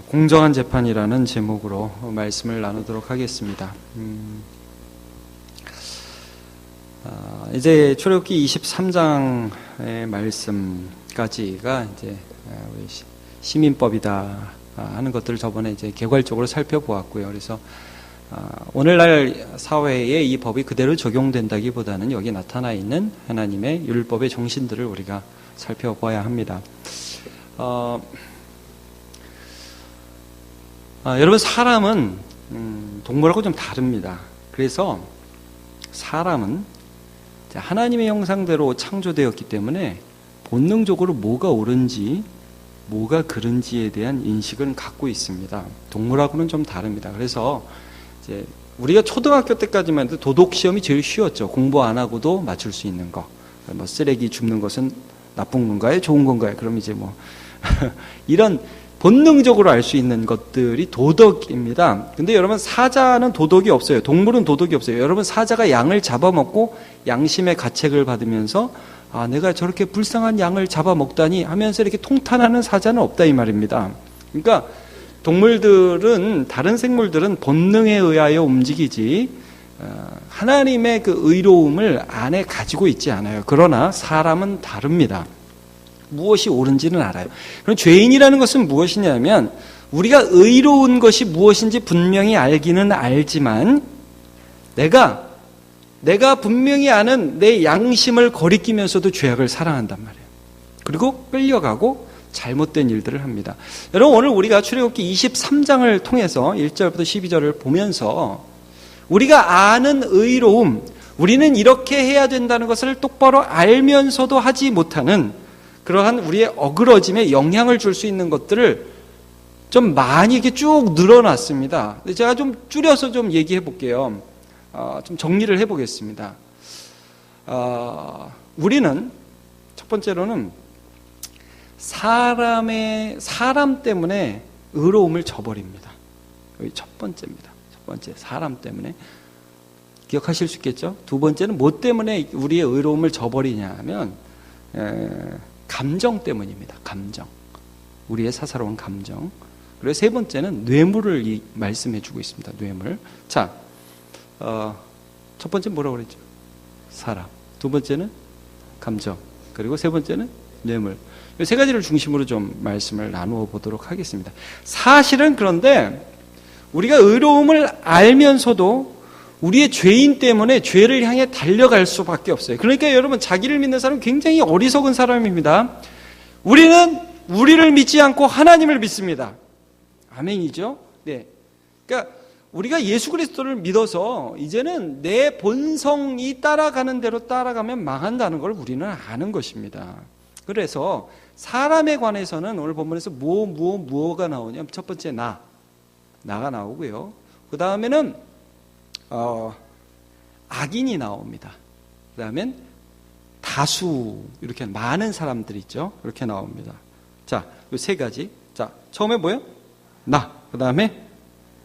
공정한 재판이라는 제목으로 말씀을 나누도록 하겠습니다. 이제 출애굽기 23장의 말씀까지가 이제 우리 시민법이다 하는 것들을 저번에 이제 개괄적으로 살펴보았고요. 그래서 오늘날 사회에 이 법이 그대로 적용된다기보다는 여기 나타나 있는 하나님의 율법의 정신들을 우리가 살펴봐야 합니다. 여러분, 사람은 동물하고 좀 다릅니다. 그래서 사람은 하나님의 형상대로 창조되었기 때문에 본능적으로 뭐가 옳은지 뭐가 그른지에 대한 인식은 갖고 있습니다. 동물하고는 좀 다릅니다. 그래서 이제 우리가 초등학교 때까지만 해도 도덕 시험이 제일 쉬웠죠. 공부 안 하고도 맞출 수 있는 거. 뭐 쓰레기 줍는 것은 나쁜 건가요? 좋은 건가요? 그럼 이제 뭐 이런 본능적으로 알 수 있는 것들이 도덕입니다. 근데 여러분, 사자는 도덕이 없어요. 동물은 도덕이 없어요. 여러분, 사자가 양을 잡아먹고 양심의 가책을 받으면서 내가 저렇게 불쌍한 양을 잡아먹다니 하면서 이렇게 통탄하는 사자는 없다 이 말입니다. 그러니까 동물들은, 다른 생물들은 본능에 의하여 움직이지 하나님의 그 의로움을 안에 가지고 있지 않아요. 그러나 사람은 다릅니다. 무엇이 옳은지는 알아요. 그럼 죄인이라는 것은 무엇이냐면, 우리가 의로운 것이 무엇인지 분명히 알기는 알지만 내가 분명히 아는 내 양심을 거리끼면서도 죄악을 사랑한단 말이에요. 그리고 끌려가고 잘못된 일들을 합니다. 여러분, 오늘 우리가 출애굽기 23장을 통해서 1절부터 12절을 보면서 우리가 아는 의로움, 우리는 이렇게 해야 된다는 것을 똑바로 알면서도 하지 못하는 그러한 우리의 어그러짐에 영향을 줄 수 있는 것들을 좀 많이 이렇게 쭉 늘어났습니다. 제가 좀 줄여서 좀 얘기해 볼게요. 좀 정리를 해 보겠습니다. 우리는 첫 번째로는 사람 때문에 의로움을 저버립니다. 여기 첫 번째입니다. 첫 번째, 사람 때문에. 기억하실 수 있겠죠? 두 번째는 뭐 때문에 우리의 의로움을 저버리냐 하면 감정 때문입니다. 감정. 우리의 사사로운 감정. 그리고 세 번째는 뇌물을 말씀해 주고 있습니다. 뇌물. 자, 첫 번째는 뭐라고 그랬죠? 사람. 두 번째는 감정. 그리고 세 번째는 뇌물. 이 세 가지를 중심으로 좀 말씀을 나누어 보도록 하겠습니다. 사실은 그런데 우리가 의로움을 알면서도 우리의 죄인 때문에 죄를 향해 달려갈 수밖에 없어요. 그러니까 여러분, 자기를 믿는 사람은 굉장히 어리석은 사람입니다. 우리는 우리를 믿지 않고 하나님을 믿습니다. 아멘이죠? 네. 그러니까 우리가 예수 그리스도를 믿어서 이제는 내 본성이 따라가는 대로 따라가면 망한다는 걸 우리는 아는 것입니다. 그래서 사람에 관해서는 오늘 본문에서 무엇가 나오냐면, 첫 번째 나가 나오고요. 그 다음에는 악인이 나옵니다. 그 다음엔 다수, 이렇게 많은 사람들 있죠. 이렇게 나옵니다. 자, 이 세 가지. 자, 처음에 뭐예요? 그 다음에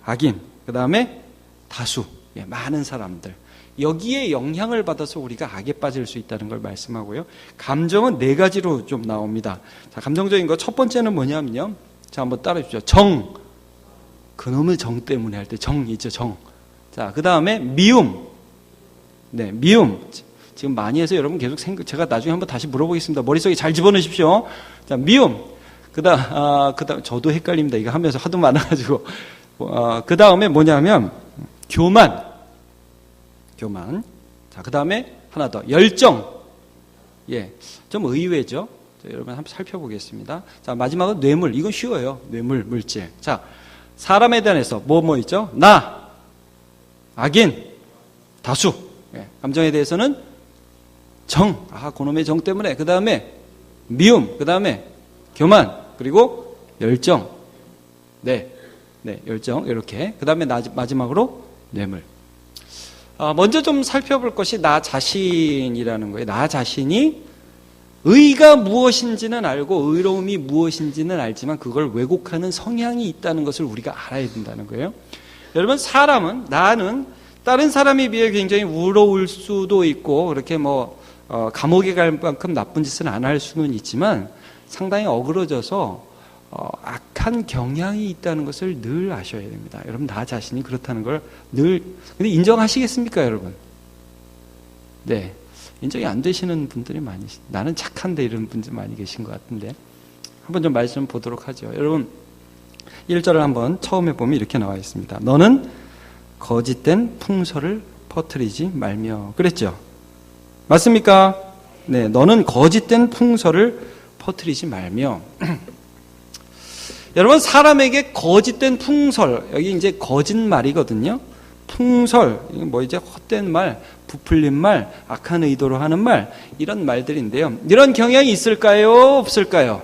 악인, 그 다음에 다수, 많은 사람들. 여기에 영향을 받아서 우리가 악에 빠질 수 있다는 걸 말씀하고요. 감정은 네 가지로 좀 나옵니다. 자, 감정적인 거 첫 번째는 뭐냐면요. 자, 한번 따라해 주십시오. 정. 그놈의 정 때문에 할 때 정 있죠, 정. 자, 그 다음에 미움. 네, 미움. 지금 많이 해서 여러분 계속 제가 나중에 한번 다시 물어보겠습니다. 머릿속에 잘 집어넣으십시오. 자, 미움. 그 다음, 저도 헷갈립니다. 이거 하면서 하도 많아가지고. 그 다음에 뭐냐면, 교만. 자, 그 다음에 하나 더. 열정. 좀 의외죠. 자, 여러분 한번 살펴보겠습니다. 자, 마지막은 뇌물. 이건 쉬워요. 뇌물, 물질. 자, 사람에 대해서 뭐 있죠? 악인, 다수. 감정에 대해서는 정. 그놈의 정 때문에. 그 다음에 미움. 그 다음에 교만. 그리고 열정. 네, 열정. 이렇게. 그 다음에 마지막으로 뇌물. 먼저 좀 살펴볼 것이 나 자신이라는 거예요. 나 자신이 의가 무엇인지는 알고 의로움이 무엇인지는 알지만 그걸 왜곡하는 성향이 있다는 것을 우리가 알아야 된다는 거예요. 여러분, 나는 다른 사람에 비해 굉장히 우러울 수도 있고 그렇게 감옥에 갈 만큼 나쁜 짓은 안 할 수는 있지만 상당히 어그러져서 악한 경향이 있다는 것을 늘 아셔야 됩니다. 여러분 나 자신이 그렇다는 걸 늘 근데 인정하시겠습니까, 여러분? 네, 인정이 안 되시는 분들이 많이 나는 착한데 이런 분들 많이 계신 것 같은데 한번 좀 말씀 보도록 하죠. 여러분 1절을 한번 처음에 보면 이렇게 나와 있습니다. 너는 거짓된 풍설을 퍼뜨리지 말며 그랬죠? 맞습니까? 네, 너는 거짓된 풍설을 퍼뜨리지 말며 여러분 사람에게 거짓된 풍설 여기 이제 거짓말이거든요. 풍설 뭐 이제 헛된 말, 부풀린 말, 악한 의도로 하는 말 이런 말들인데요. 이런 경향이 있을까요? 없을까요?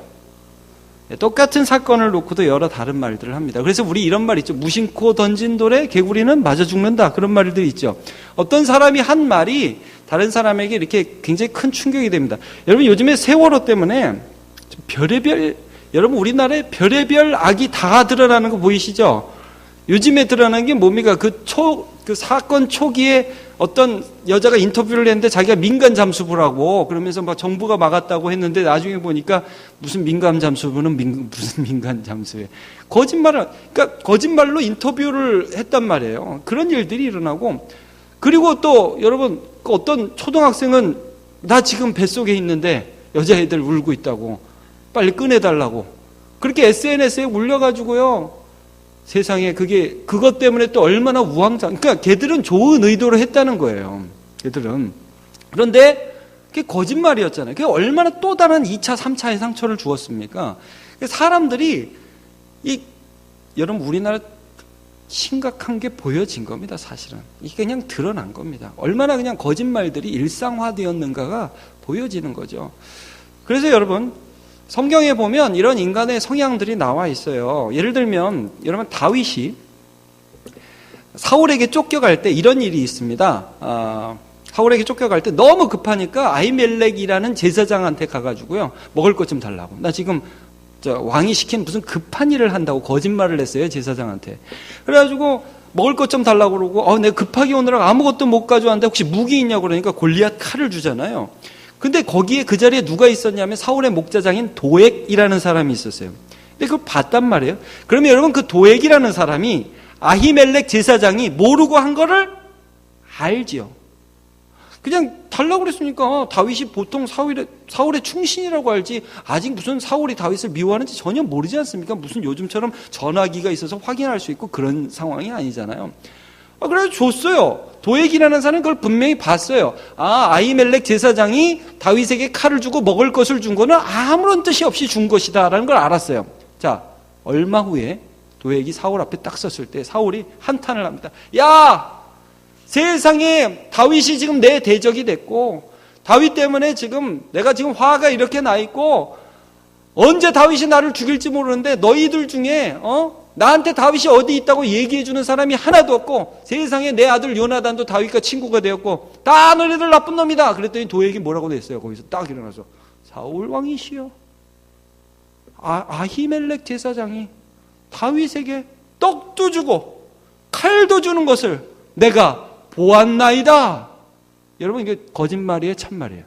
똑같은 사건을 놓고도 여러 다른 말들을 합니다. 그래서 우리 이런 말 있죠. 무심코 던진 돌에 개구리는 맞아 죽는다. 그런 말들이 있죠. 어떤 사람이 한 말이 다른 사람에게 이렇게 굉장히 큰 충격이 됩니다. 여러분 요즘에 세월호 때문에 여러분 우리나라에 별의별 악이 다 드러나는 거 보이시죠? 요즘에 드러나는 게 뭡니까? 그 사건 초기에 어떤 여자가 인터뷰를 했는데 자기가 민간 잠수부라고 그러면서 막 정부가 막았다고 했는데 나중에 보니까 무슨 민간 잠수부는 무슨 민간 잠수에 그러니까 거짓말로 인터뷰를 했단 말이에요. 그런 일들이 일어나고 그리고 또 여러분 어떤 초등학생은 나 지금 뱃속에 있는데 여자애들 울고 있다고 빨리 꺼내달라고 그렇게 SNS에 울려가지고요. 세상에 그것 때문에 또 얼마나 그러니까 걔들은 좋은 의도로 했다는 거예요. 걔들은. 그런데 그게 거짓말이었잖아요. 그게 얼마나 또 다른 2차, 3차의 상처를 주었습니까? 사람들이 여러분 우리나라 심각한 게 보여진 겁니다, 사실은. 이게 그냥 드러난 겁니다. 얼마나 그냥 거짓말들이 일상화되었는가가 보여지는 거죠. 그래서 여러분 성경에 보면 이런 인간의 성향들이 나와 있어요. 예를 들면 여러분 다윗이 사울에게 쫓겨갈 때 이런 일이 있습니다. 사울에게 쫓겨갈 때 너무 급하니까 아히멜렉이라는 제사장한테 가가지고요 먹을 것 좀 달라고. 나 지금 왕이 시킨 무슨 급한 일을 한다고 거짓말을 했어요, 제사장한테. 그래가지고 먹을 것 좀 달라고 그러고 내가 급하게 오느라 아무것도 못 가져왔는데 혹시 무기 있냐고 그러니까 골리앗 칼을 주잖아요. 근데 거기에 그 자리에 누가 있었냐면 사울의 목자장인 도액이라는 사람이 있었어요. 근데 그걸 봤단 말이에요. 그러면 여러분 그 도액이라는 사람이 아히멜렉 제사장이 모르고 한 거를 알지요. 그냥 달라고 그랬으니까 다윗이 보통 사울의 충신이라고 알지 아직 무슨 사울이 다윗을 미워하는지 전혀 모르지 않습니까? 무슨 요즘처럼 전화기가 있어서 확인할 수 있고 그런 상황이 아니잖아요. 그래서 줬어요. 도액이라는 사람은 그걸 분명히 봤어요. 아히멜렉 제사장이 다윗에게 칼을 주고 먹을 것을 준 거는 아무런 뜻이 없이 준 것이다라는 걸 알았어요. 자, 얼마 후에 도액이 사울 앞에 딱 섰을 때 사울이 한탄을 합니다. 야! 세상에 다윗이 지금 내 대적이 됐고 다윗 때문에 내가 지금 화가 이렇게 나 있고 언제 다윗이 나를 죽일지 모르는데 너희들 중에 나한테 다윗이 어디 있다고 얘기해 주는 사람이 하나도 없고 세상에 내 아들 요나단도 다윗과 친구가 되었고 다 너희들 나쁜 놈이다. 그랬더니 도액이 뭐라고 했어요? 거기서 딱 일어나서 사울 왕이시여 아히멜렉 제사장이 다윗에게 떡도 주고 칼도 주는 것을 내가 보았나이다. 여러분 이게 거짓말이에요, 참말이에요?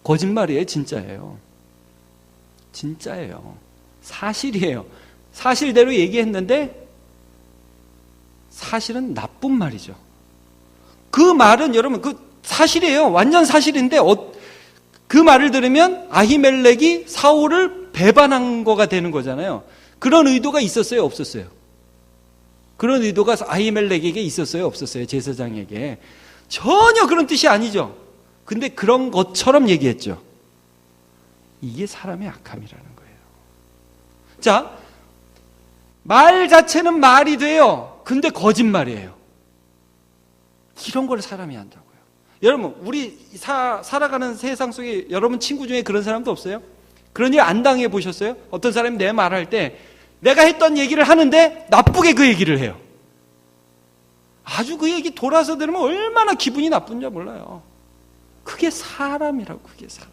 거짓말이에요, 진짜예요? 진짜예요. 사실이에요. 사실대로 얘기했는데 사실은 나쁜 말이죠. 그 말은 여러분 사실이에요. 완전 사실인데 그 말을 들으면 아히멜렉이 사울을 배반한 거가 되는 거잖아요. 그런 의도가 있었어요, 없었어요? 그런 의도가 아히멜렉에게 있었어요, 없었어요? 제사장에게. 전혀 그런 뜻이 아니죠. 근데 그런 것처럼 얘기했죠. 이게 사람의 악함이라는 거예요. 자, 말 자체는 말이 돼요. 근데 거짓말이에요. 이런 걸 사람이 한다고요. 여러분, 우리 살아가는 세상 속에 여러분 친구 중에 그런 사람도 없어요? 그런 일 안 당해 보셨어요? 어떤 사람이 내 말할 때 내가 했던 얘기를 하는데 나쁘게 그 얘기를 해요. 아주 그 얘기 돌아서 들으면 얼마나 기분이 나쁜지 몰라요. 그게 사람이라고, 그게 사람.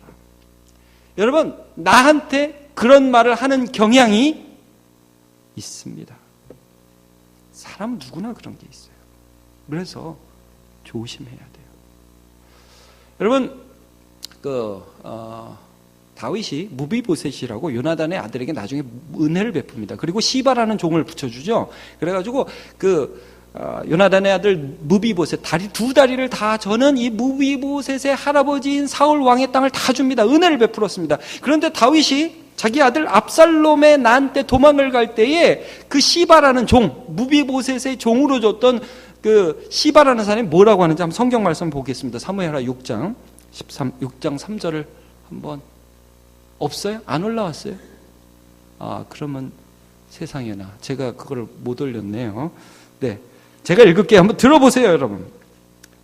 여러분, 나한테 그런 말을 하는 경향이 있습니다. 사람 누구나 그런 게 있어요. 그래서 조심해야 돼요. 여러분, 다윗이 무비보셋이라고 요나단의 아들에게 나중에 은혜를 베풉니다. 그리고 시바라는 종을 붙여주죠. 그래가지고 요나단의 아들 무비보셋 두 다리를 다 저는 이 무비보셋의 할아버지인 사울 왕의 땅을 다 줍니다. 은혜를 베풀었습니다. 그런데 다윗이 자기 아들 압살롬의 난 때 도망을 갈 때에 그 시바라는 종, 무비보셋의 종으로 줬던 그 시바라는 사람이 뭐라고 하는지 한번 성경 말씀 보겠습니다. 사무엘하 6장 3절을 한번 없어요? 안 올라왔어요? 그러면 세상에나 제가 그걸 못 올렸네요. 네, 제가 읽을게요. 한번 들어보세요, 여러분.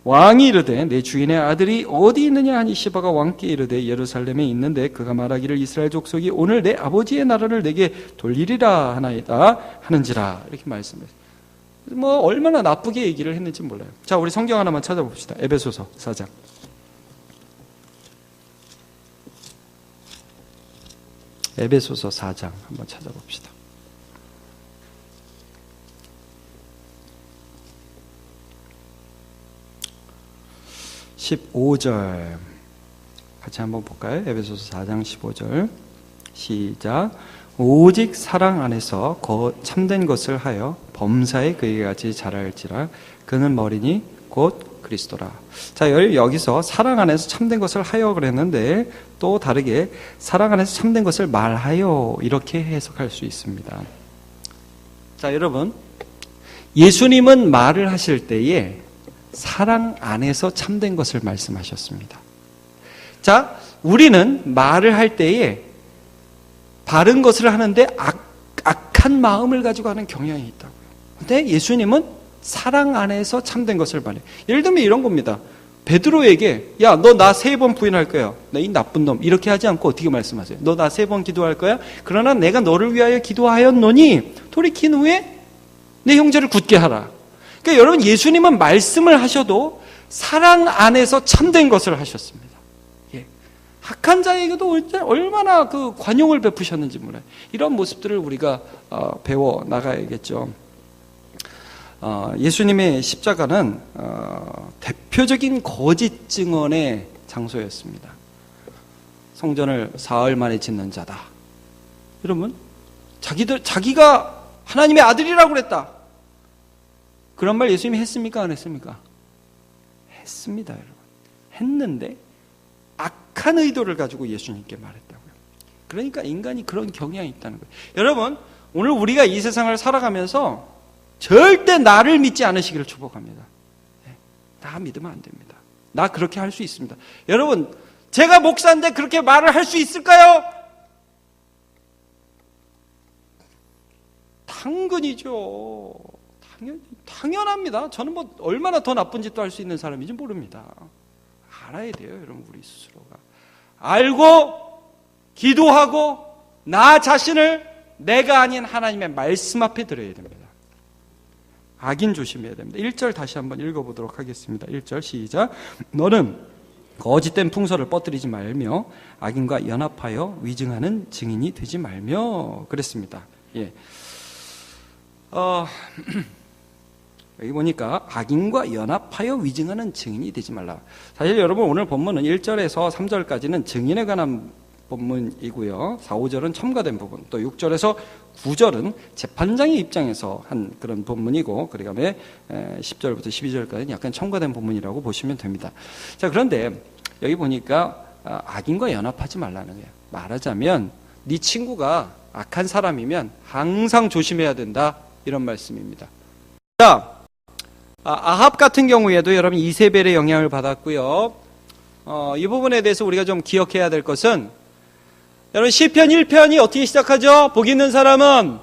왕이 이르되 내 주인의 아들이 어디 있느냐 하니 시바가 왕께 이르되 예루살렘에 있는데 그가 말하기를 이스라엘 족속이 오늘 내 아버지의 나라를 내게 돌리리라 하나이다 하는지라 이렇게 말씀했어요. 얼마나 나쁘게 얘기를 했는지 몰라요. 자, 우리 성경 하나만 찾아봅시다. 에베소서 4장. 에베소서 4장 한번 찾아봅시다. 15절 같이 한번 볼까요? 에베소서 4장 15절 시작. 오직 사랑 안에서 참된 것을 하여 범사에 그에게 같이 자랄지라 그는 머리니 곧 그리스도라. 자, 여기서 사랑 안에서 참된 것을 하여 그랬는데 또 다르게 사랑 안에서 참된 것을 말하여 이렇게 해석할 수 있습니다. 자, 여러분, 예수님은 말을 하실 때에 사랑 안에서 참된 것을 말씀하셨습니다. 자, 우리는 말을 할 때에 바른 것을 하는데 악한 마음을 가지고 하는 경향이 있다고요. 근데 예수님은 사랑 안에서 참된 것을 말해요. 예를 들면 이런 겁니다. 베드로에게 야, 너 나 3번 부인할 거야. 나 이 나쁜 놈. 이렇게 하지 않고 어떻게 말씀하세요? 너 나 3번 기도할 거야? 그러나 내가 너를 위하여 기도하였노니 돌이킨 후에 내 형제를 굳게 하라. 그러니까 여러분, 예수님은 말씀을 하셔도 사랑 안에서 참된 것을 하셨습니다. 예. 악한 자에게도 얼마나 그 관용을 베푸셨는지 몰라요. 이런 모습들을 우리가 배워 나가야겠죠. 예수님의 십자가는 대표적인 거짓 증언의 장소였습니다. 성전을 사흘 만에 짓는 자다. 여러분, 자기가 하나님의 아들이라고 그랬다. 그런 말 예수님이 했습니까? 안 했습니까? 했습니다, 여러분. 했는데 악한 의도를 가지고 예수님께 말했다고요. 그러니까 인간이 그런 경향이 있다는 거예요. 여러분, 오늘 우리가 이 세상을 살아가면서 절대 나를 믿지 않으시기를 축복합니다. 나 믿으면 안 됩니다. 나 그렇게 할 수 있습니다. 여러분, 제가 목사인데 그렇게 말을 할 수 있을까요? 당근이죠. 당연합니다. 저는 얼마나 더 나쁜 짓도 할 수 있는 사람인지 모릅니다. 알아야 돼요, 여러분, 우리 스스로가. 알고, 기도하고, 나 자신을 내가 아닌 하나님의 말씀 앞에 드려야 됩니다. 악인 조심해야 됩니다. 1절 다시 한번 읽어보도록 하겠습니다. 1절 시작. 너는 거짓된 풍설을 뻗들이지 말며 악인과 연합하여 위증하는 증인이 되지 말며 그랬습니다. 예. 여기 보니까 악인과 연합하여 위증하는 증인이 되지 말라. 사실 여러분, 오늘 본문은 1절에서 3절까지는 증인에 관한 본문이고요. 4, 5절은 첨가된 부분, 또 6절에서 9절은 재판장의 입장에서 한 그런 본문이고, 그 다음에 10절부터 12절까지는 약간 첨가된 본문이라고 보시면 됩니다. 자, 그런데 여기 보니까 악인과 연합하지 말라는 거예요. 말하자면 네 친구가 악한 사람이면 항상 조심해야 된다, 이런 말씀입니다. 자, 아합 같은 경우에도 여러분 이세벨의 영향을 받았고요. 이 부분에 대해서 우리가 좀 기억해야 될 것은, 여러분 시편 1편이 어떻게 시작하죠? 복 있는 사람은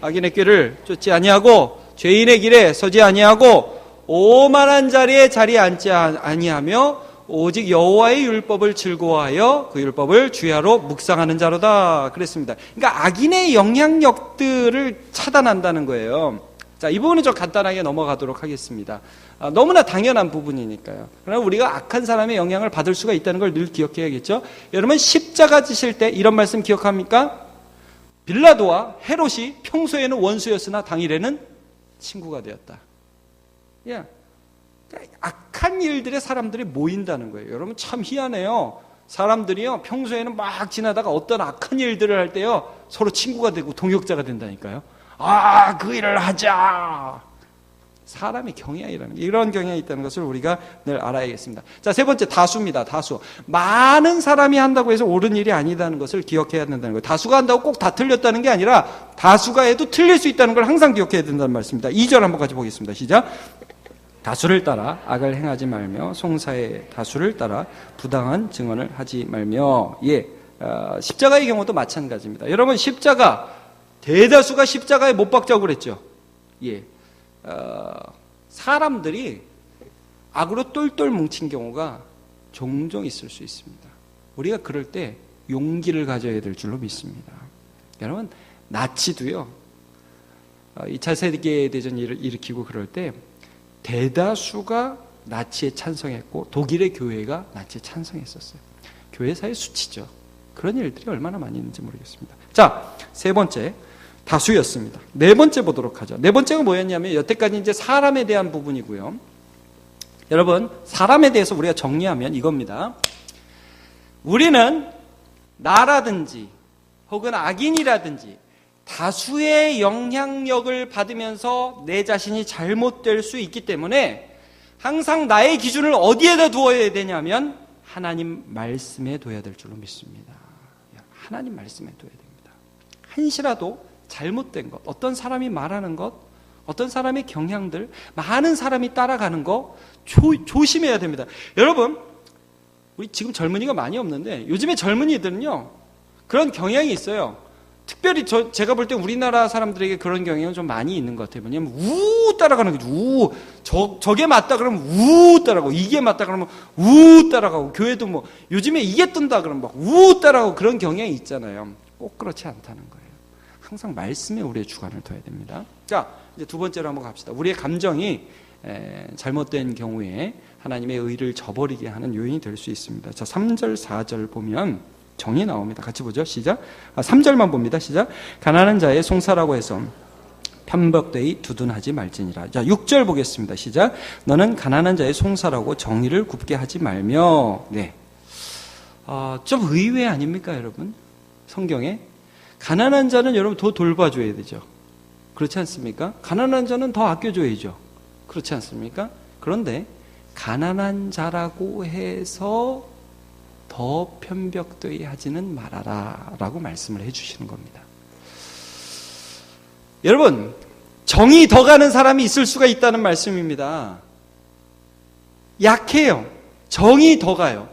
악인의 길을 쫓지 아니하고 죄인의 길에 서지 아니하고 오만한 자리에 자리에 앉지 아니하며 오직 여호와의 율법을 즐거워하여 그 율법을 주야로 묵상하는 자로다 그랬습니다. 그러니까 악인의 영향력들을 차단한다는 거예요. 자, 이 부분은 좀 간단하게 넘어가도록 하겠습니다. 너무나 당연한 부분이니까요. 그러나 우리가 악한 사람의 영향을 받을 수가 있다는 걸 늘 기억해야겠죠. 여러분, 십자가 지실 때 이런 말씀 기억합니까? 빌라도와 헤롯이 평소에는 원수였으나 당일에는 친구가 되었다. 예. 악한 일들에 사람들이 모인다는 거예요. 여러분, 참 희한해요. 사람들이요, 평소에는 막 지나다가 어떤 악한 일들을 할 때요, 서로 친구가 되고 동역자가 된다니까요. 아, 그 일을 하자. 사람의 경향이라는 게, 이런 경향이 있다는 것을 우리가 늘 알아야겠습니다. 자, 세 번째, 다수입니다. 다수. 많은 사람이 한다고 해서 옳은 일이 아니라는 것을 기억해야 된다는 거예요. 다수가 한다고 꼭 다 틀렸다는 게 아니라 다수가 해도 틀릴 수 있다는 걸 항상 기억해야 된다는 말씀입니다. 2절 한번 같이 보겠습니다. 시작. 다수를 따라 악을 행하지 말며 송사의 다수를 따라 부당한 증언을 하지 말며. 예, 십자가의 경우도 마찬가지입니다. 여러분, 십자가, 대다수가 십자가에 못 박자고 그랬죠. 예, 사람들이 악으로 똘똘 뭉친 경우가 종종 있을 수 있습니다. 우리가 그럴 때 용기를 가져야 될 줄로 믿습니다. 여러분, 나치도요, 2차 세계대전을 일으키고 그럴 때 대다수가 나치에 찬성했고 독일의 교회가 나치에 찬성했었어요. 교회사의 수치죠. 그런 일들이 얼마나 많이 있는지 모르겠습니다. 자, 세 번째, 다수였습니다. 네 번째 보도록 하죠. 네 번째가 뭐였냐면, 여태까지 이제 사람에 대한 부분이고요. 여러분, 사람에 대해서 우리가 정리하면 이겁니다. 우리는 나라든지 혹은 악인이라든지 다수의 영향력을 받으면서 내 자신이 잘못될 수 있기 때문에 항상 나의 기준을 어디에다 두어야 되냐면 하나님 말씀에 둬야 될 줄로 믿습니다. 하나님 말씀에 둬야 됩니다. 한시라도 잘못된 것, 어떤 사람이 말하는 것, 어떤 사람의 경향들, 많은 사람이 따라가는 거 조심해야 됩니다. 여러분, 우리 지금 젊은이가 많이 없는데 요즘에 젊은이들은요, 그런 경향이 있어요. 특별히 제가 볼 때 우리나라 사람들에게 그런 경향은 좀 많이 있는 것 같아요. 왜냐면 우 따라가는 거죠. 우. 저게 맞다 그러면 우 따라가고, 이게 맞다 그러면 우 따라가고, 교회도 뭐 요즘에 이게 뜬다 그러면 막 우 따라가고, 그런 경향이 있잖아요. 꼭 그렇지 않다는 거예요. 항상 말씀에 우리의 주관을 둬야 됩니다. 자, 이제 두 번째로 한번 갑시다. 우리의 감정이 잘못된 경우에 하나님의 의를 저버리게 하는 요인이 될 수 있습니다. 자, 3절, 4절 보면 정이 나옵니다. 같이 보죠. 시작. 3절만 봅니다. 시작. 가난한 자의 송사라고 해서 편벽되이 두둔하지 말지니라. 자, 6절 보겠습니다. 시작. 너는 가난한 자의 송사라고 정의를 굽게 하지 말며. 네. 좀 의외 아닙니까, 여러분? 성경에 가난한 자는 여러분 더 돌봐줘야 되죠. 그렇지 않습니까? 가난한 자는 더 아껴줘야죠. 그렇지 않습니까? 그런데 가난한 자라고 해서 더 편벽되이 하지는 말아라 라고 말씀을 해주시는 겁니다. 여러분, 정이 더 가는 사람이 있을 수가 있다는 말씀입니다. 약해요. 정이 더 가요.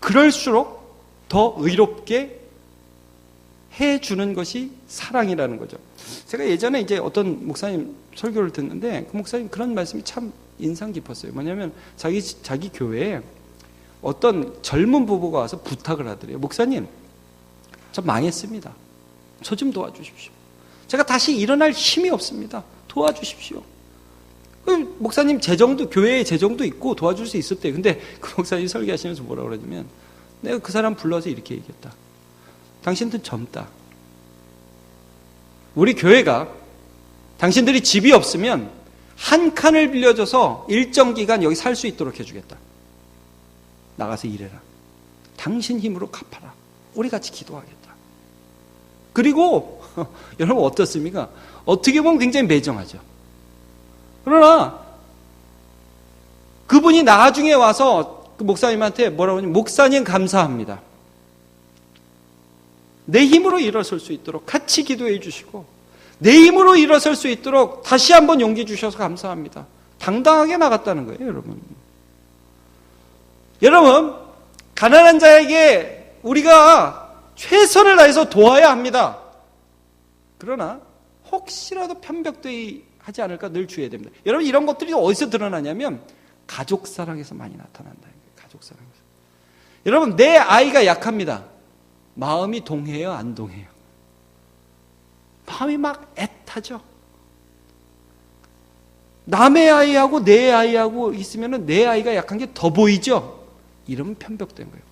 그럴수록 더 의롭게 해주는 것이 사랑이라는 거죠. 제가 예전에 이제 어떤 목사님 설교를 듣는데 그 목사님 그런 말씀이 참 인상 깊었어요. 뭐냐면 자기 교회에 어떤 젊은 부부가 와서 부탁을 하더래요. 목사님, 저 망했습니다. 저 좀 도와주십시오. 제가 다시 일어날 힘이 없습니다. 도와주십시오. 목사님 재정도, 교회에 재정도 있고 도와줄 수 있었대요. 근데 그 목사님이 설교하시면서 뭐라고 그러냐면, 내가 그 사람 불러서 이렇게 얘기했다. 당신들 젊다. 우리 교회가 당신들이 집이 없으면 한 칸을 빌려줘서 일정 기간 여기 살 수 있도록 해주겠다. 나가서 일해라. 당신 힘으로 갚아라. 우리 같이 기도하겠다. 그리고 여러분 어떻습니까? 어떻게 보면 굉장히 매정하죠. 그러나 그분이 나중에 와서 그 목사님한테 뭐라고 하냐면, 목사님 감사합니다. 내 힘으로 일어설 수 있도록 같이 기도해 주시고 내 힘으로 일어설 수 있도록 다시 한번 용기 주셔서 감사합니다. 당당하게 나갔다는 거예요, 여러분. 여러분, 가난한 자에게 우리가 최선을 다해서 도와야 합니다. 그러나 혹시라도 편벽되이 하지 않을까 늘 주의해야 됩니다. 여러분, 이런 것들이 어디서 드러나냐면 가족사랑에서 많이 나타난다. 가족사랑에서. 여러분, 내 아이가 약합니다. 마음이 동해요, 안 동해요? 마음이 막 애타죠. 남의 아이하고 내 아이하고 있으면 내 아이가 약한 게 더 보이죠? 이러면 편벽된 거예요.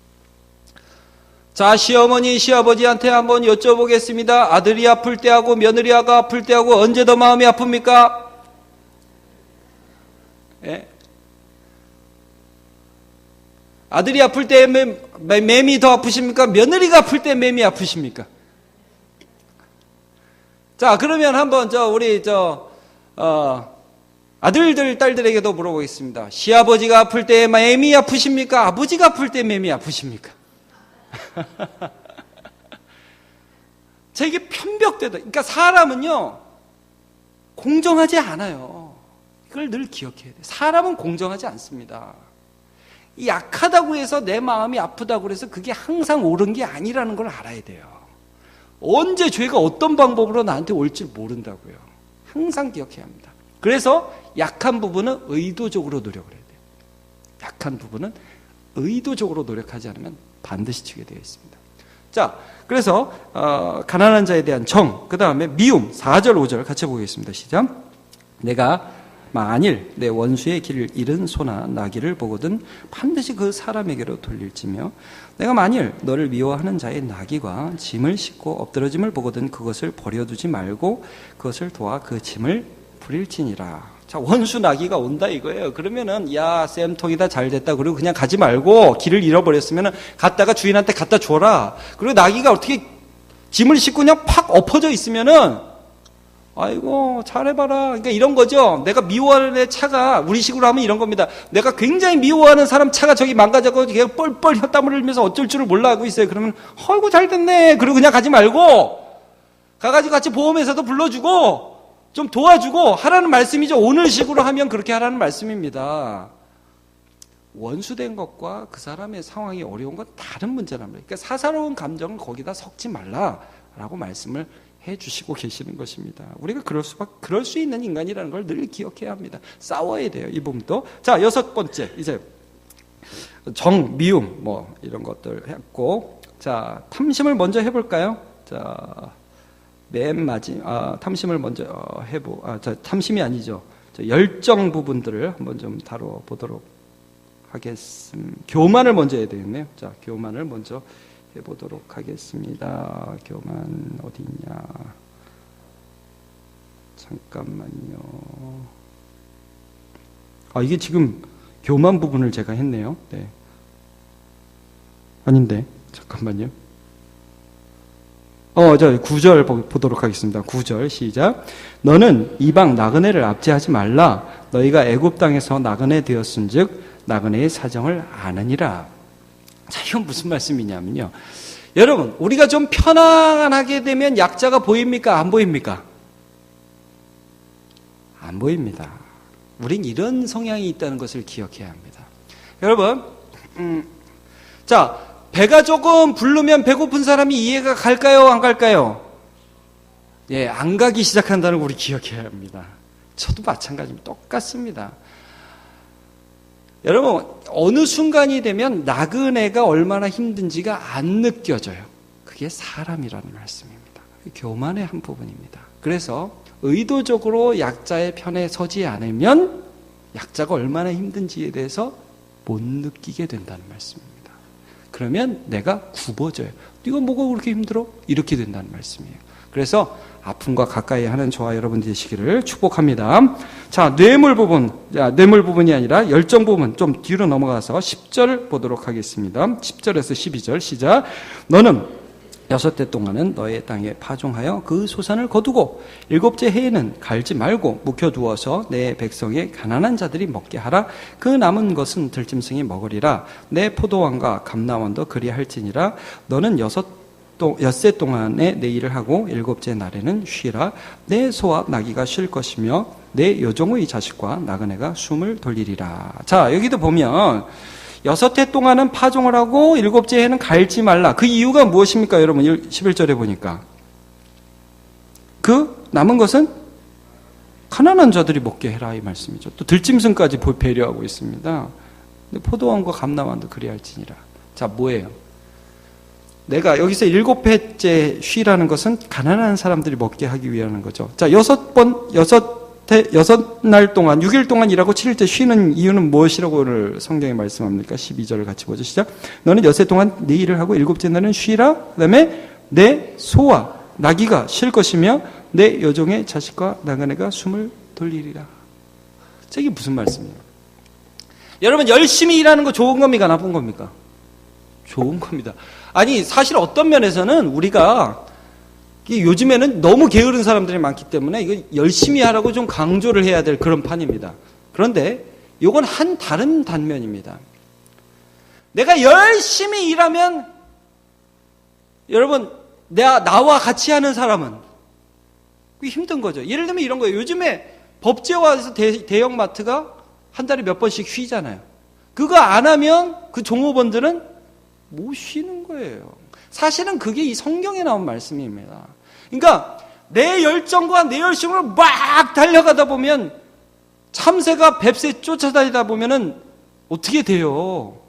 자, 시어머니, 시아버지한테 한번 여쭤보겠습니다. 아들이 아플 때하고 며느리가 아플 때하고 언제 더 마음이 아픕니까? 예? 아들이 아플 때 맴이 더 아프십니까? 며느리가 아플 때 맴이 아프십니까? 자, 그러면 한번 우리 아들들, 딸들에게도 물어보겠습니다. 시아버지가 아플 때 맴이 아프십니까? 아버지가 아플 때 맴이 아프십니까? 자, 이게 편벽되다. 그러니까 사람은요, 공정하지 않아요. 이걸 늘 기억해야 돼요. 사람은 공정하지 않습니다. 약하다고 해서 내 마음이 아프다고 해서 그게 항상 옳은 게 아니라는 걸 알아야 돼요. 언제 죄가 어떤 방법으로 나한테 올지 모른다고요. 항상 기억해야 합니다. 그래서 약한 부분은 의도적으로 노력을 해야 돼요. 약한 부분은 의도적으로 노력하지 않으면 반드시 치게 되어 있습니다. 자, 그래서 가난한 자에 대한 정, 그 다음에 미움, 4절 5절 같이 보겠습니다. 시작. 내가 만일 내 원수의 길을 잃은 소나 나귀를 보거든 반드시 그 사람에게로 돌릴지며 내가 만일 너를 미워하는 자의 나귀와 짐을 싣고 엎드러짐을 보거든 그것을 버려두지 말고 그것을 도와 그 짐을 부릴지니라. 자, 원수 나귀가 온다 이거예요. 그러면은 야, 쌤통이다, 잘 됐다. 그리고 그냥 가지 말고 길을 잃어버렸으면은 갔다가 주인한테 갖다 줘라. 그리고 나귀가 어떻게 짐을 싣고 그냥 팍 엎어져 있으면은 아이고 잘해봐라. 그러니까 이런 거죠. 내가 미워하는 애 차가 우리 식으로 하면 이런 겁니다. 내가 굉장히 미워하는 사람 차가 저기 망가져서 걔가 뻘뻘 혓땀을 흘리면서 어쩔 줄을 몰라 하고 있어요. 그러면 아이고 잘 됐네. 그리고 그냥 가지 말고 가가지고 같이 보험회사도 불러주고 좀 도와주고 하라는 말씀이죠. 오늘 식으로 하면 그렇게 하라는 말씀입니다. 원수된 것과 그 사람의 상황이 어려운 건 다른 문제란 말이에요. 그러니까 사사로운 감정은 거기다 섞지 말라라고 말씀을 해주시고 계시는 것입니다. 우리가 그럴 수 있는 인간이라는 걸 늘 기억해야 합니다. 싸워야 돼요. 이 부분도. 자, 6번째 이제 정, 미움 뭐 이런 것들 했고, 자 탐심을 먼저 해볼까요? 자. 탐심을 먼저 탐심이 아니죠. 열정 부분들을 한번 좀 다뤄보도록 하겠습니다. 교만을 먼저 해야 되겠네요. 자, 교만을 먼저 해보도록 하겠습니다. 교만 어디 있냐? 잠깐만요. 이게 지금 교만 부분을 제가 했네요. 네. 아닌데, 잠깐만요. 9절 보도록 하겠습니다. 9절 시작. 너는 이방 나그네를 압제하지 말라. 너희가 애굽 땅에서 나그네 되었은즉 나그네의 사정을 아느니라. 자, 이건 무슨 말씀이냐면요. 여러분, 우리가 좀 편안하게 되면 약자가 보입니까? 안 보입니까? 안 보입니다. 우린 이런 성향이 있다는 것을 기억해야 합니다. 여러분, 자, 배가 조금 부르면 배고픈 사람이 이해가 갈까요? 안 갈까요? 예, 안 가기 시작한다는 걸 우리 기억해야 합니다. 저도 마찬가지입니다. 똑같습니다. 여러분, 어느 순간이 되면 나그네가 얼마나 힘든지가 안 느껴져요. 그게 사람이라는 말씀입니다. 교만의 한 부분입니다. 그래서 의도적으로 약자의 편에 서지 않으면 약자가 얼마나 힘든지에 대해서 못 느끼게 된다는 말씀입니다. 그러면 내가 굽어져요. 네가 뭐가 그렇게 힘들어? 이렇게 된다는 말씀이에요. 그래서 아픔과 가까이 하는 저와 여러분 되시기를 축복합니다. 자, 뇌물 부분이 아니라 열정 부분 좀 뒤로 넘어가서 10절 보도록 하겠습니다. 10절에서 12절 시작. 너는 6대 동안은 너의 땅에 파종하여 그 소산을 거두고 7째 해에는 갈지 말고 묵혀두어서 내 백성의 가난한 자들이 먹게 하라. 그 남은 것은 들짐승이 먹으리라. 내 포도원과 감람원도 그리할지니라. 너는 6세 동안에 내 일을 하고 7째 날에는 쉬라. 내 소와 나귀가 쉴 것이며 내 여종의 자식과 나그네가 숨을 돌리리라. 자, 여기도 보면 6해 동안은 파종을 하고 7째 해는 갈지 말라. 그 이유가 무엇입니까? 여러분 11절에 보니까 그 남은 것은 가난한 자들이 먹게 해라 이 말씀이죠. 또 들짐승까지 배려하고 있습니다. 포도원과 감람원도 그리할지니라. 자, 뭐예요? 내가 여기서 7회째 쉬라는 것은 가난한 사람들이 먹게 하기 위한 거죠. 자, 6날 동안 6일 동안 일하고 7일째 쉬는 이유는 무엇이라고 오늘 성경에 말씀합니까? 12절을 같이 보죠. 시작. 너는 6해 동안 네 일을 하고 7째 날은 쉬라. 그 다음에 내 소와 나귀가 쉴 것이며 내 여종의 자식과 나그네가 숨을 돌리리라. 자, 이게 무슨 말씀이에요? 여러분, 열심히 일하는 거 좋은 겁니까? 나쁜 겁니까? 좋은 겁니다. 아니, 사실 어떤 면에서는 우리가 요즘에는 너무 게으른 사람들이 많기 때문에 이거 열심히 하라고 좀 강조를 해야 될 그런 판입니다. 그런데 이건 한 다른 단면입니다. 내가 열심히 일하면, 여러분, 나와 같이 하는 사람은 그게 힘든 거죠. 예를 들면 이런 거예요. 요즘에 법제화해서 대형 마트가 한 달에 몇 번씩 쉬잖아요. 그거 안 하면 그 종업원들은 못 쉬는 거예요. 사실은 그게 이 성경에 나온 말씀입니다. 그러니까 내 열정과 내 열심으로 막 달려가다 보면, 참새가 뱁새 쫓아다니다 보면은 어떻게 돼요?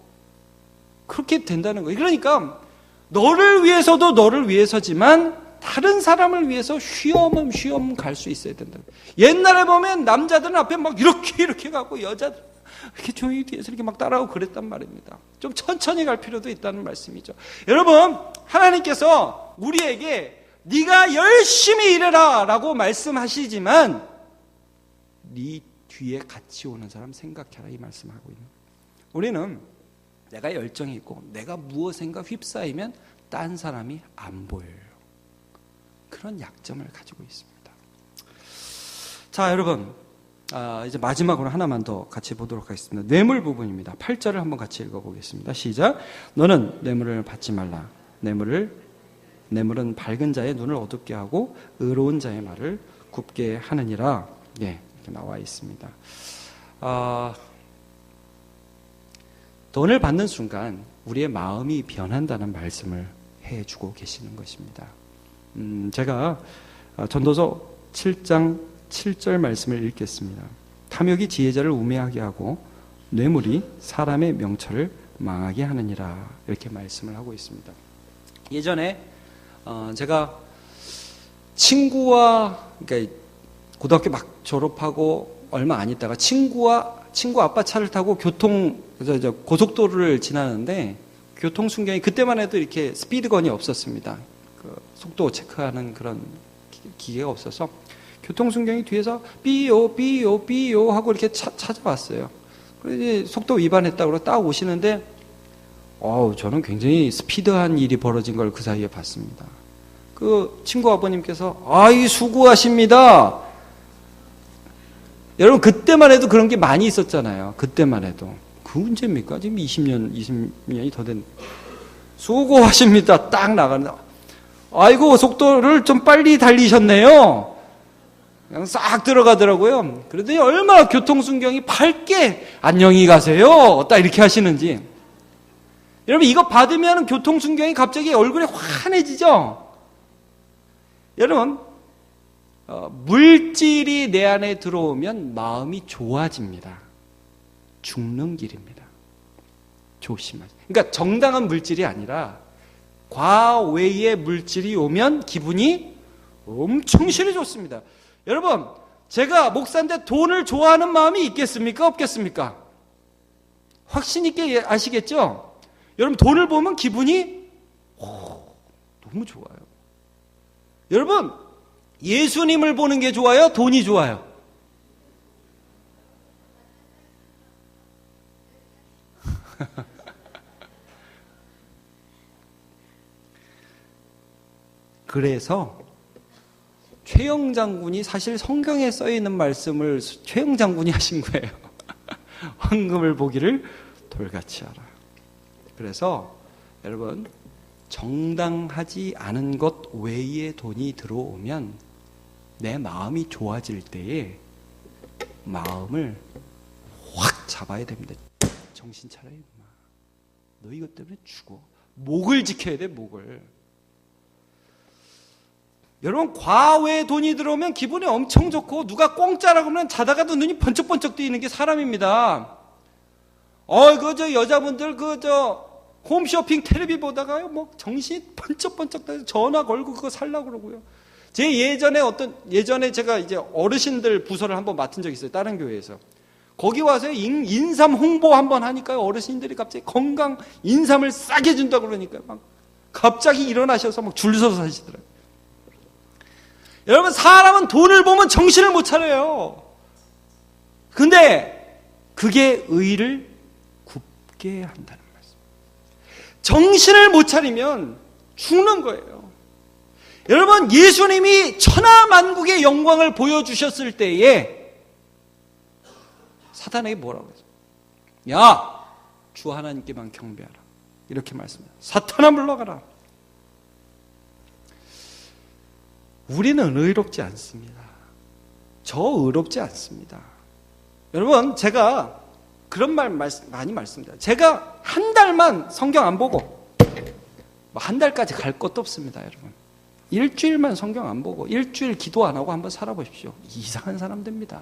그렇게 된다는 거예요. 그러니까 너를 위해서도 너를 위해서지만 다른 사람을 위해서 쉬엄 갈 수 있어야 된다. 옛날에 보면 남자들은 앞에 막 이렇게 가고 여자들은 이렇게 조용히 뒤에서 이렇게 막 따라오고 그랬단 말입니다. 좀 천천히 갈 필요도 있다는 말씀이죠. 여러분, 하나님께서 우리에게 네가 열심히 일해라 라고 말씀하시지만 네 뒤에 같이 오는 사람 생각해라, 이 말씀하고 있는 거예요. 우리는 내가 열정이 있고 내가 무엇인가 휩싸이면 딴 사람이 안 보여요. 그런 약점을 가지고 있습니다. 자, 여러분, 이제 마지막으로 하나만 더 같이 보도록 하겠습니다. 뇌물 부분입니다. 8절을 한번 같이 읽어보겠습니다. 시작. 너는 뇌물을 받지 말라. 뇌물은 밝은 자의 눈을 어둡게 하고 의로운 자의 말을 굽게 하느니라. 예, 이렇게 나와 있습니다. 돈을 받는 순간 우리의 마음이 변한다는 말씀을 해주고 계시는 것입니다. 제가 전도서 7장 7절 말씀을 읽겠습니다. 탐욕이 지혜자를 우매하게 하고 뇌물이 사람의 명철을 망하게 하느니라. 이렇게 말씀을 하고 있습니다. 예전에 제가 친구와, 그러니까 고등학교 막 졸업하고 얼마 안 있다가 친구 아빠 차를 타고 고속도로를 지나는데 교통순경이, 그때만 해도 이렇게 스피드건이 없었습니다. 그 속도 체크하는 그런 기계가 없어서 교통순경이 뒤에서 삐요 하고 이렇게 찾아왔어요. 그래서 이제 속도 위반했다고 딱 오시는데, 저는 굉장히 스피드한 일이 벌어진 걸 그 사이에 봤습니다. 그 친구 아버님께서 수고하십니다. 여러분, 그때만 해도 그런 게 많이 있었잖아요. 그때만 해도. 그 문제입니까? 지금 20년이 더 된. 수고하십니다. 딱 나가는데, 아이고, 속도를 좀 빨리 달리셨네요. 그냥 싹 들어가더라고요. 그러더니 얼마나 교통순경이 밝게 안녕히 가세요. 딱 이렇게 하시는지. 여러분, 이거 받으면 교통순경이 갑자기 얼굴에 환해지죠? 여러분, 물질이 내 안에 들어오면 마음이 좋아집니다. 죽는 길입니다. 조심하세요. 그러니까 정당한 물질이 아니라 과외의 물질이 오면 기분이 엄청 싫어졌습니다. 여러분, 제가 목사인데 돈을 좋아하는 마음이 있겠습니까? 없겠습니까? 확신 있게 아시겠죠? 여러분, 돈을 보면 기분이 너무 좋아요. 여러분, 예수님을 보는 게 좋아요? 돈이 좋아요? 그래서 최영 장군이 사실 성경에 써 있는 말씀을 최영 장군이 하신 거예요. 황금을 보기를 돌같이 하라. 그래서 여러분, 정당하지 않은 것 외에 돈이 들어오면 내 마음이 좋아질 때에 마음을 확 잡아야 됩니다. 정신 차려, 임마. 너 이것 때문에 죽어. 목을 지켜야 돼, 목을. 여러분, 과외 돈이 들어오면 기분이 엄청 좋고, 누가 공짜라고 하면 자다가도 눈이 번쩍번쩍 뜨이는 게 사람입니다. 여자분들 홈쇼핑 텔레비 보다가요, 정신이 번쩍번쩍 떠서 전화 걸고 그거 살라고 그러고요. 예전에 제가 이제 어르신들 부서를 한번 맡은 적이 있어요. 다른 교회에서. 거기 와서 인삼 홍보 한번 하니까요, 어르신들이 갑자기 건강 인삼을 싸게 준다고 그러니까 막 갑자기 일어나셔서 막 줄 서서 사시더라고요. 여러분, 사람은 돈을 보면 정신을 못 차려요. 근데 그게 의를 죽게 한다는 말씀. 정신을 못 차리면 죽는 거예요. 여러분, 예수님이 천하만국의 영광을 보여주셨을 때에 사단에게 뭐라고 했어요? 야, 주 하나님께만 경배하라. 이렇게 말씀해요. 사탄아 물러가라. 우리는 의롭지 않습니다. 저 의롭지 않습니다. 여러분, 제가 그런 말 많이 말씀드려요. 제가 한 달만 성경 안 보고 한 달까지 갈 것도 없습니다, 여러분. 일주일만 성경 안 보고 일주일 기도 안 하고 한번 살아보십시오. 이상한 사람 됩니다.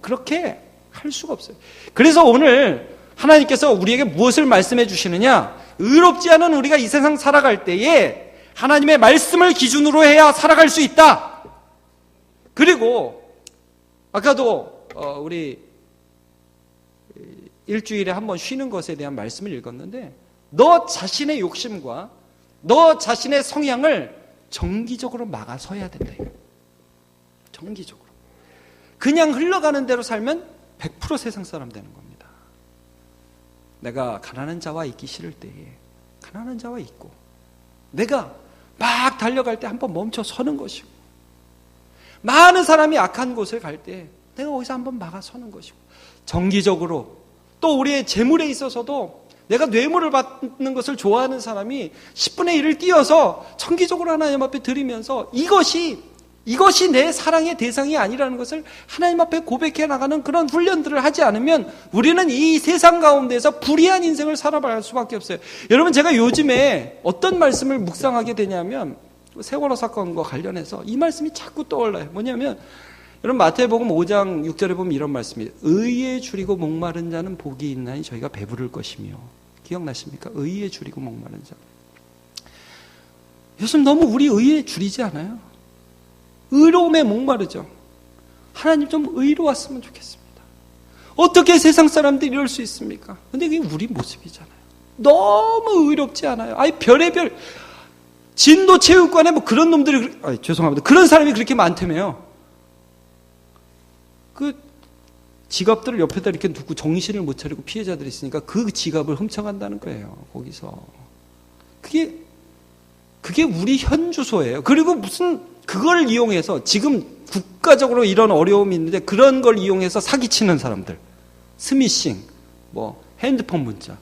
그렇게 할 수가 없어요. 그래서 오늘 하나님께서 우리에게 무엇을 말씀해 주시느냐? 의롭지 않은 우리가 이 세상 살아갈 때에 하나님의 말씀을 기준으로 해야 살아갈 수 있다. 그리고 아까도 우리 일주일에 한번 쉬는 것에 대한 말씀을 읽었는데, 너 자신의 욕심과 너 자신의 성향을 정기적으로 막아서야 된다. 정기적으로. 그냥 흘러가는 대로 살면 100% 세상 사람 되는 겁니다. 내가 가난한 자와 있기 싫을 때에 가난한 자와 있고, 내가 막 달려갈 때 한번 멈춰 서는 것이고, 많은 사람이 악한 곳을 갈 때 내가 거기서 한번 막아 서는 것이고, 정기적으로 또 우리의 재물에 있어서도 내가 뇌물을 받는 것을 좋아하는 사람이 10분의 1을 띄어서 정기적으로 하나님 앞에 드리면서 이것이 내 사랑의 대상이 아니라는 것을 하나님 앞에 고백해 나가는 그런 훈련들을 하지 않으면 우리는 이 세상 가운데서 불의한 인생을 살아갈 수밖에 없어요. 여러분, 제가 요즘에 어떤 말씀을 묵상하게 되냐면 세월호 사건과 관련해서 이 말씀이 자꾸 떠올라요. 뭐냐면 여러분, 마태복음 5장 6절에 보면 이런 말씀이, 의에 줄이고 목마른 자는 복이 있나니 저희가 배부를 것이며. 기억나십니까? 의에 줄이고 목마른 자. 요즘 너무 우리 의에 줄이지 않아요? 의로움에 목마르죠. 하나님 좀 의로웠으면 좋겠습니다. 어떻게 세상 사람들이 이럴 수 있습니까? 근데 그게 우리 모습이잖아요. 너무 의롭지 않아요? 아니, 별의별 진도 체육관에 뭐 그런 놈들이, 죄송합니다. 그런 사람이 그렇게 많다며요. 그 지갑들을 옆에다 이렇게 두고 정신을 못 차리고 피해자들이 있으니까 그 지갑을 훔쳐간다는 거예요. 거기서. 그게 우리 현 주소예요. 그리고 무슨 그걸 이용해서 지금 국가적으로 이런 어려움이 있는데 그런 걸 이용해서 사기치는 사람들, 스미싱, 뭐 핸드폰 문자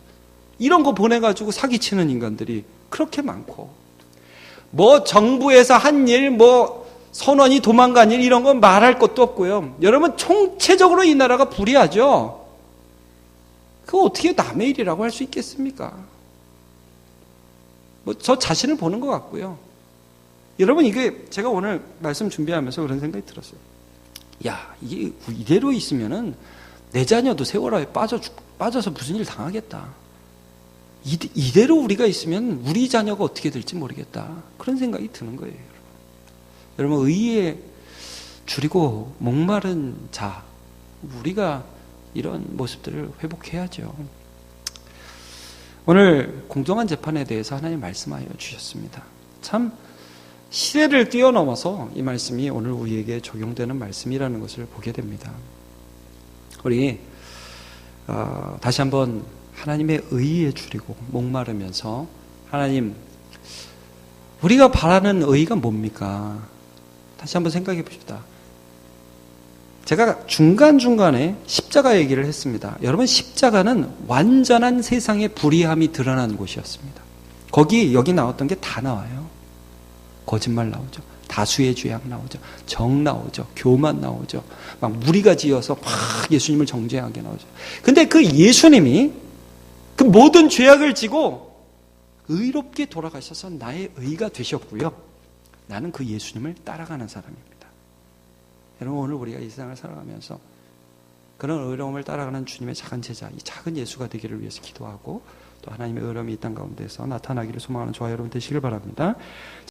이런 거 보내가지고 사기치는 인간들이 그렇게 많고, 뭐 정부에서 한 일, 뭐 선원이 도망간 일, 이런 건 말할 것도 없고요. 여러분, 총체적으로 이 나라가 불의하죠. 그거 어떻게 남의 일이라고 할 수 있겠습니까? 뭐 저 자신을 보는 것 같고요. 여러분, 이게 제가 오늘 말씀 준비하면서 그런 생각이 들었어요. 야, 이게 이대로 있으면은 내 자녀도 세월호에 빠져서 무슨 일 당하겠다. 이대로 우리가 있으면 우리 자녀가 어떻게 될지 모르겠다. 그런 생각이 드는 거예요. 여러분, 의에 줄이고 목마른 자, 우리가 이런 모습들을 회복해야죠. 오늘 공정한 재판에 대해서 하나님 말씀하여 주셨습니다. 참 시대를 뛰어넘어서 이 말씀이 오늘 우리에게 적용되는 말씀이라는 것을 보게 됩니다. 우리 다시 한번 하나님의 의에 줄이고 목마르면서, 하나님, 우리가 바라는 의가 뭡니까? 다시 한번 생각해 봅시다. 제가 중간중간에 십자가 얘기를 했습니다. 여러분, 십자가는 완전한 세상의 불의함이 드러난 곳이었습니다. 여기 나왔던 게 다 나와요. 거짓말 나오죠. 다수의 죄악 나오죠. 정 나오죠. 교만 나오죠. 막 무리가 지어서 막 예수님을 정죄하게 나오죠. 근데 그 예수님이 그 모든 죄악을 지고 의롭게 돌아가셔서 나의 의가 되셨고요. 나는 그 예수님을 따라가는 사람입니다. 여러분, 오늘 우리가 이 세상을 살아가면서 그런 의로움을 따라가는 주님의 작은 제자, 이 작은 예수가 되기를 위해서 기도하고, 또 하나님의 의로움이 이 땅 가운데서 나타나기를 소망하는 저와 여러분 되시길 바랍니다.